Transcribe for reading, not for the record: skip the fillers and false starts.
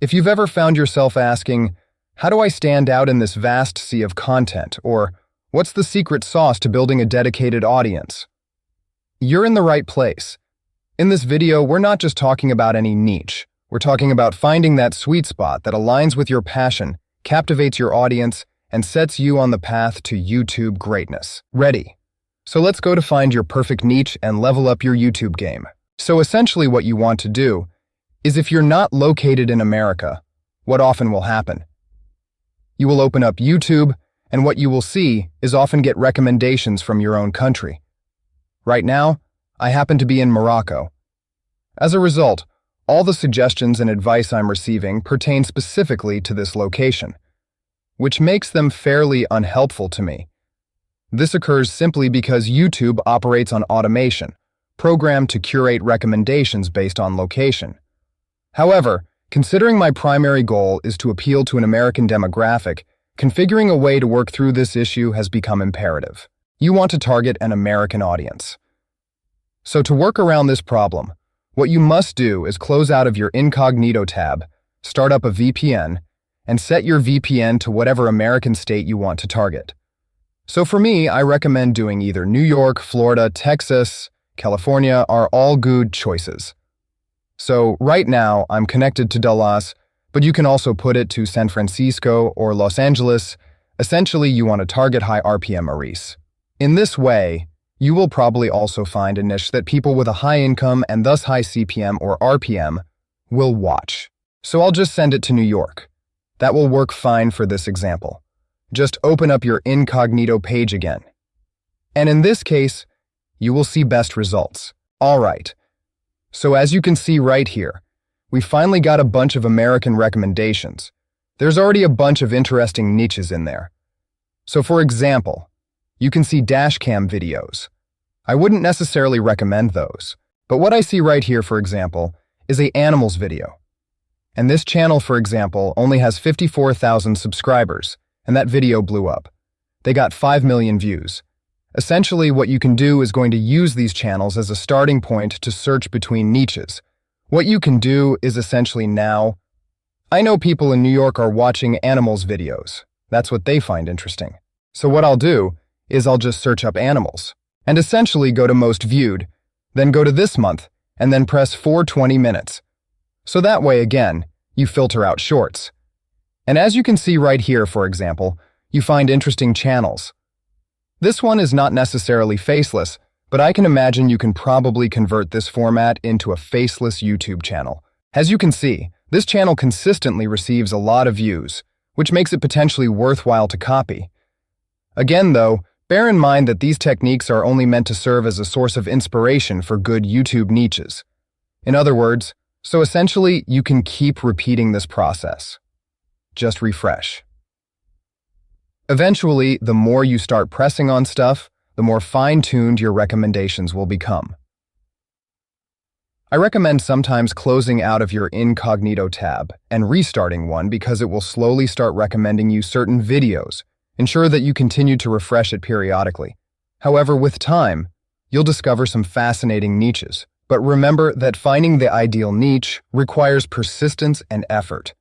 If you've ever found yourself asking, how do I stand out in this vast sea of content? Or, what's the secret sauce to building a dedicated audience? You're in the right place. In this video, we're not just talking about any niche. We're talking about finding that sweet spot that aligns with your passion, captivates your audience, and sets you on the path to YouTube greatness. Ready? So let's go to find your perfect niche and level up your YouTube game. So essentially what you want to do is, if you're not located in America, what often will happen? You will open up YouTube, and what you will see is often get recommendations from your own country. Right now, I happen to be in Morocco. As a result, all the suggestions and advice I'm receiving pertain specifically to this location, which makes them fairly unhelpful to me. This occurs simply because YouTube operates on automation, programmed to curate recommendations based on location. However, considering my primary goal is to appeal to an American demographic, configuring a way to work through this issue has become imperative. You want to target an American audience. So to work around this problem, what you must do is close out of your incognito tab, start up a VPN, and set your VPN to whatever American state you want to target. So for me, I recommend doing either New York, Florida, Texas, California are all good choices. So right now, I'm connected to Dallas, but you can also put it to San Francisco or Los Angeles. Essentially, you want to target high RPM areas. In this way, you will probably also find a niche that people with a high income and thus high CPM or RPM will watch. So I'll just send it to New York. That will work fine for this example. Just open up your incognito page again. And in this case, you will see best results. All right. So as you can see right here, we finally got a bunch of American recommendations. There's already a bunch of interesting niches in there. So for example, you can see dashcam videos. I wouldn't necessarily recommend those, but what I see right here, for example, is an animals video. And this channel, for example, only has 54,000 subscribers, and that video blew up. They got 5 million views. Essentially, what you can do is going to use these channels as a starting point to search between niches. What you can do is essentially now, I know people in New York are watching animals videos. That's what they find interesting. So what I'll do is I'll just search up animals and essentially go to most viewed, then go to this month, and then press 420 minutes. So that way, again, you filter out shorts. And as you can see right here, for example, you find interesting channels. This one is not necessarily faceless, but I can imagine you can probably convert this format into a faceless YouTube channel. As you can see, this channel consistently receives a lot of views, which makes it potentially worthwhile to copy. Again, though, bear in mind that these techniques are only meant to serve as a source of inspiration for good YouTube niches. In other words, so essentially, you can keep repeating this process. Just refresh. Eventually, the more you start pressing on stuff, the more fine-tuned your recommendations will become. I recommend sometimes closing out of your incognito tab and restarting one because it will slowly start recommending you certain videos. Ensure that you continue to refresh it periodically. However, with time, you'll discover some fascinating niches. But remember that finding the ideal niche requires persistence and effort.